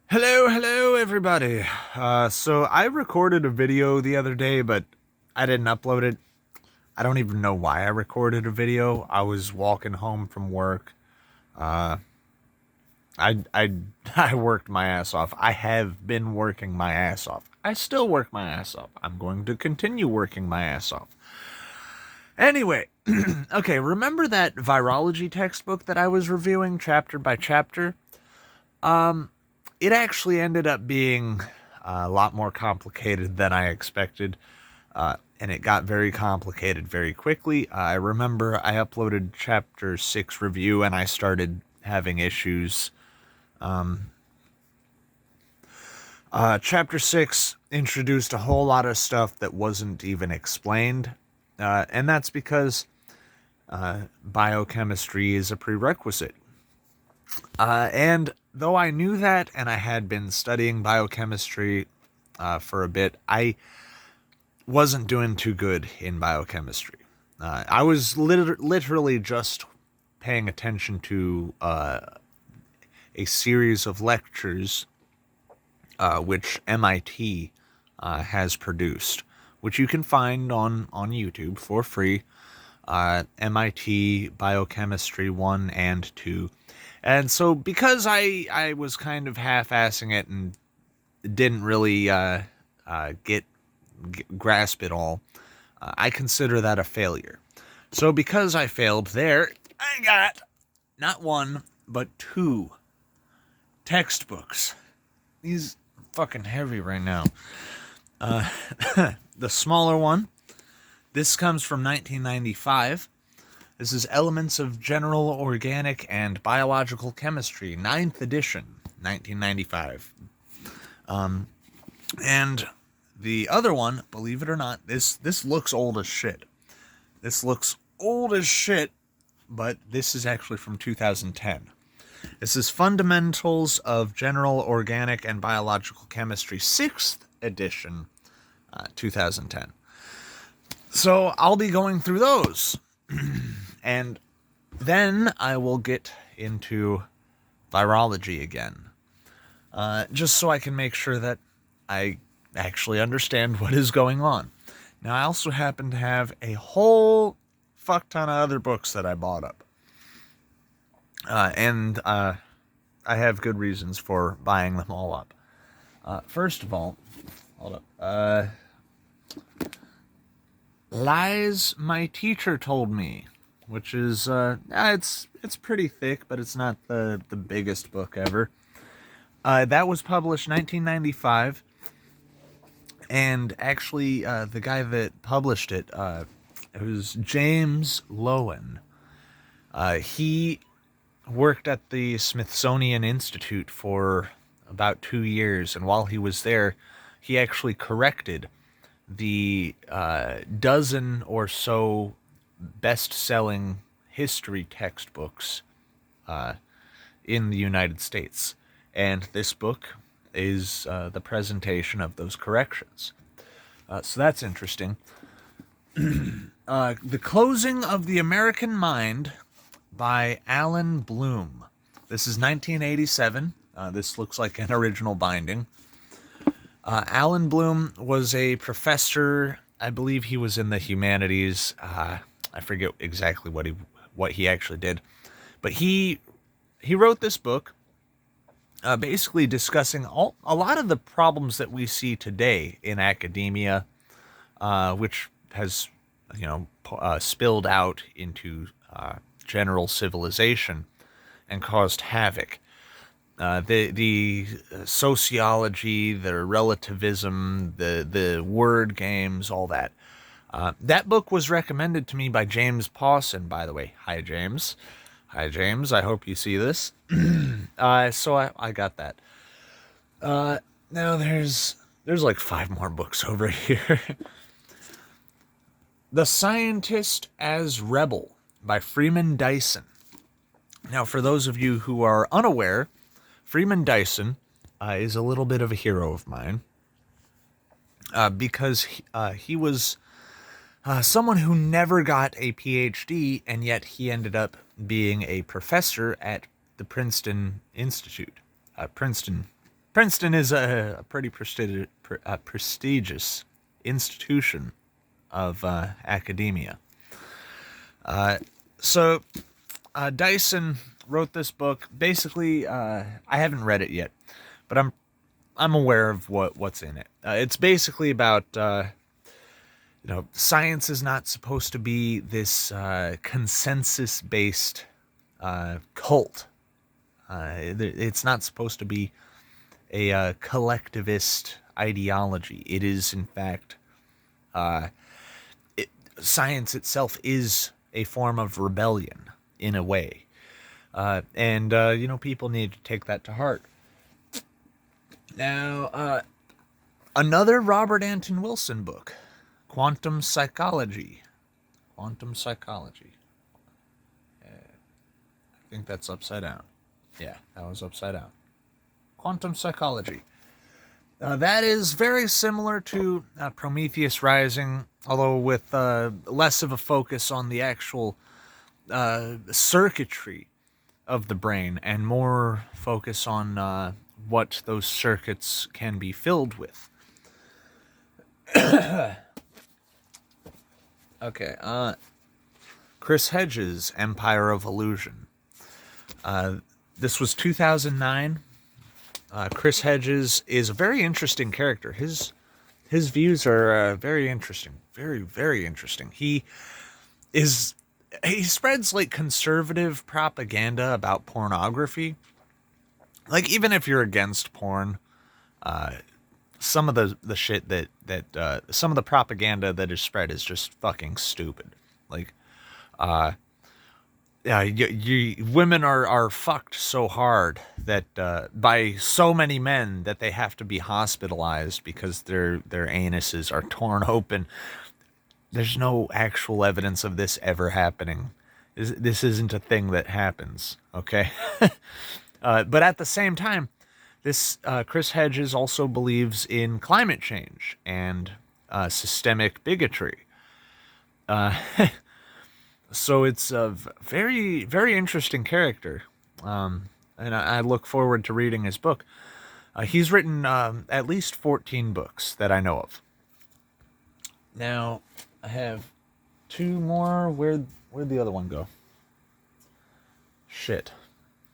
Hello, everybody. So I recorded a video the other day, but I didn't upload it. I don't even know why I recorded a video. I was walking home from work. Uh, I I worked my ass off. I have been working my ass off. I still work my ass off. I'm going to continue working my ass off. Anyway, okay, remember that virology textbook that I was reviewing chapter by chapter? It actually ended up being a lot more complicated than I expected, and it got very complicated very quickly. I remember I uploaded chapter 6 review and I started having issues. Chapter 6 introduced a whole lot of stuff that wasn't even explained, and that's because biochemistry is a prerequisite. And though I knew that and I had been studying biochemistry for a bit, I wasn't doing too good in biochemistry. I was literally just paying attention to a series of lectures which MIT has produced, which you can find on YouTube for free. MIT Biochemistry 1 and 2. And so because I was kind of half-assing it and didn't really grasp it all, I consider that a failure. So because I failed there, I got not one, but two textbooks. These are fucking heavy right now. The smaller one, this comes from 1995. This is Elements of General Organic and Biological Chemistry, 9th edition, 1995. And the other one, believe it or not, this looks old as shit. This looks old as shit, but this is actually from 2010. This is Fundamentals of General Organic and Biological Chemistry, 6th edition, 2010. So I'll be going through those. And then I will get into virology again. Just so I can make sure that I actually understand what is going on. Now, I also happen to have a whole fuck ton of other books that I bought up. And I have good reasons for buying them all up. First of all, hold up. Lies My Teacher Told Me, which is it's pretty thick, but it's not the biggest book ever. That was published 1995, and actually the guy that published it, it was James Lowen. He worked at the Smithsonian Institute for about 2 years, and while he was there, he actually corrected the dozen or so best-selling history textbooks in the United States. And this book is the presentation of those corrections. So that's interesting. The Closing of the American Mind by Alan Bloom. This is 1987. This looks like an original binding. Alan Bloom was a professor. I believe he was in the humanities. I forget exactly what he actually did, but he wrote this book, basically discussing a lot of the problems that we see today in academia, which has spilled out into general civilization and caused havoc. The sociology, the relativism, the word games, all that. That book was recommended to me by James Pawson, by the way. Hi, James. Hi, James. I hope you see this. So I got that. Now there's like 5 more books over here. The Scientist as Rebel by Freeman Dyson. Now, for those of you who are unaware, Freeman Dyson is a little bit of a hero of mine because he was someone who never got a PhD, and yet he ended up being a professor at the Princeton Institute, Princeton Princeton is a pretty prestigious institution of academia. So Dyson wrote this book. Basically, I haven't read it yet, but I'm aware of what's in it. It's basically about science is not supposed to be this consensus-based cult. It's not supposed to be a collectivist ideology. It is, in fact, science itself is a form of rebellion in a way. And people need to take that to heart. Now, another Robert Anton Wilson book, Quantum Psychology. Quantum Psychology. I think that's upside down. Yeah, that was upside down. Quantum Psychology. That is very similar to Prometheus Rising, although with less of a focus on the actual circuitry of the brain and more focus on what those circuits can be filled with. Okay, Chris Hedges, Empire of Illusion. This was 2009. Chris Hedges is a very interesting character. His views are very interesting. Very, very interesting. He spreads like conservative propaganda about pornography. Like, even if you're against porn, some of the shit that some of the propaganda that is spread is just fucking stupid. Like, women are fucked so hard that by so many men that they have to be hospitalized because their anuses are torn open. There's no actual evidence of this ever happening. This isn't a thing that happens, okay? But at the same time, this Chris Hedges also believes in climate change and systemic bigotry. So it's a very, very interesting character, and I look forward to reading his book. He's written at least 14 books that I know of. Now, I have two more. Where'd the other one go? Shit.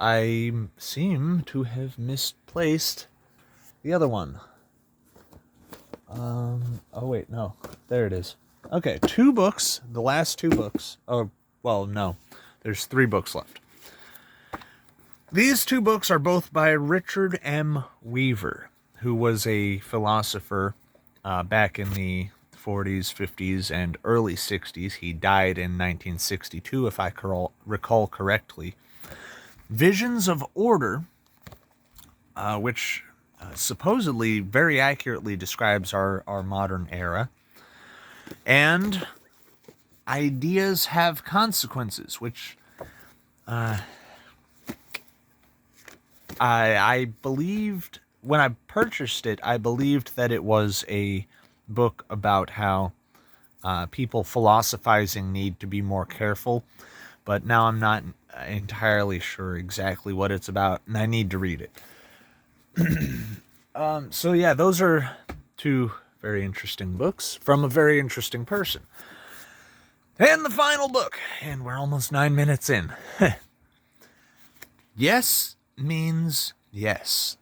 I seem to have misplaced the other one. Oh wait, no. There it is. Okay, 2 books. The last 2 books. Oh, well, no. There's 3 books left. These 2 books are both by Richard M. Weaver, who was a philosopher back in the 40s, 50s, and early 60s. He died in 1962, if I recall correctly. Visions of Order, which supposedly very accurately describes our modern era. And Ideas Have Consequences, which I believed, when I purchased it, I believed that it was a book about how people philosophizing need to be more careful. But now I'm not entirely sure exactly what it's about, and I need to read it. So yeah, those are 2 very interesting books from a very interesting person. And the final book, and we're almost 9 minutes in. Yes Means Yes,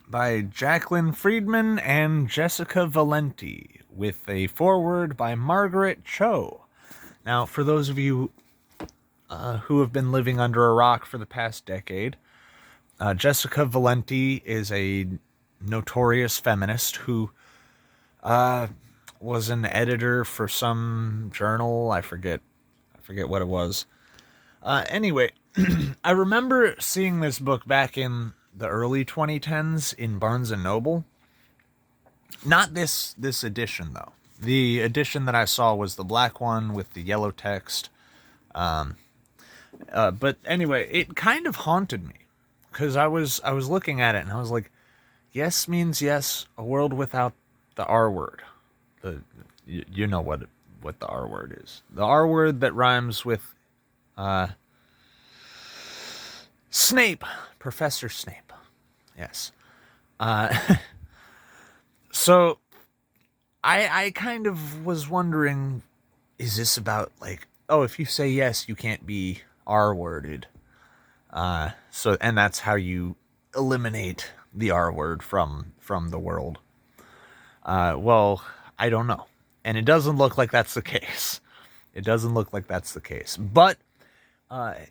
by Jacqueline Freeman and Jessica Valenti, with a foreword by Margaret Cho. Now, for those of you who have been living under a rock for the past decade, Jessica Valenti is a notorious feminist who was an editor for some journal. I forget what it was. Anyway, I remember seeing this book back in the early 2010s in Barnes & Noble. Not this edition, though. The edition that I saw was the black one with the yellow text. But anyway, it kind of haunted me, because I was looking at it and I was like, yes means yes, a world without the R word. You know what the R word is. The R word that rhymes with Snape, Professor Snape. Yes. Uh, so I kind of was wondering, is this about like, oh, if you say yes, you can't be R-worded. So and that's how you eliminate the R word from the world. Well, I don't know, and it doesn't look like that's the case. It doesn't look like that's the case, but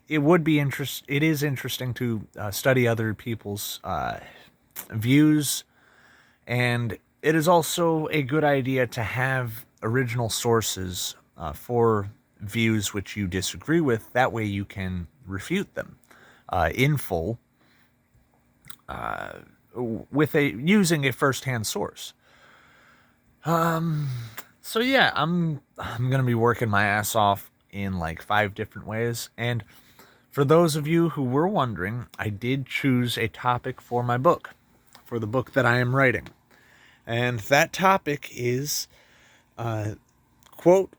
it would be interest. It is interesting to study other people's views, and it is also a good idea to have original sources for views which you disagree with. That way, you can refute them in full with a using a first-hand source. So yeah, I'm gonna be working my ass off in like 5 different ways. And for those of you who were wondering, I did choose a topic for my book, for the book that I am writing, and that topic is, quote,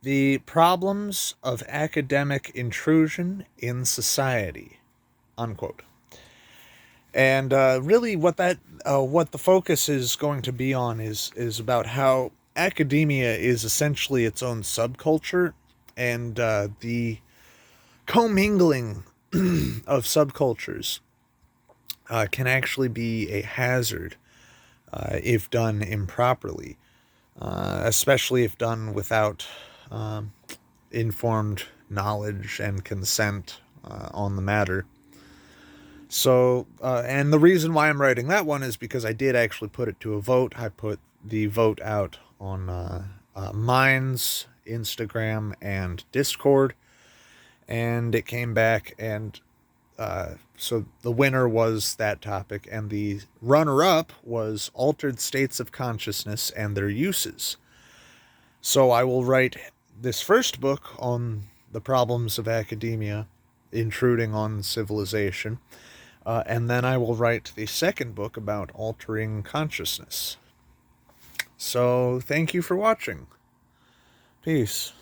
the problems of academic intrusion in society, unquote. And really, what the focus is going to be on is about how academia is essentially its own subculture, and the commingling of subcultures can actually be a hazard if done improperly, especially if done without informed knowledge and consent on the matter. So, and the reason why I'm writing that one is because I did actually put it to a vote. I put the vote out on Minds, Instagram, and Discord, and it came back, and so the winner was that topic, and the runner-up was altered states of consciousness and their uses. So I will write this first book on the problems of academia intruding on civilization. And then I will write the second book about altering consciousness. So, thank you for watching. Peace.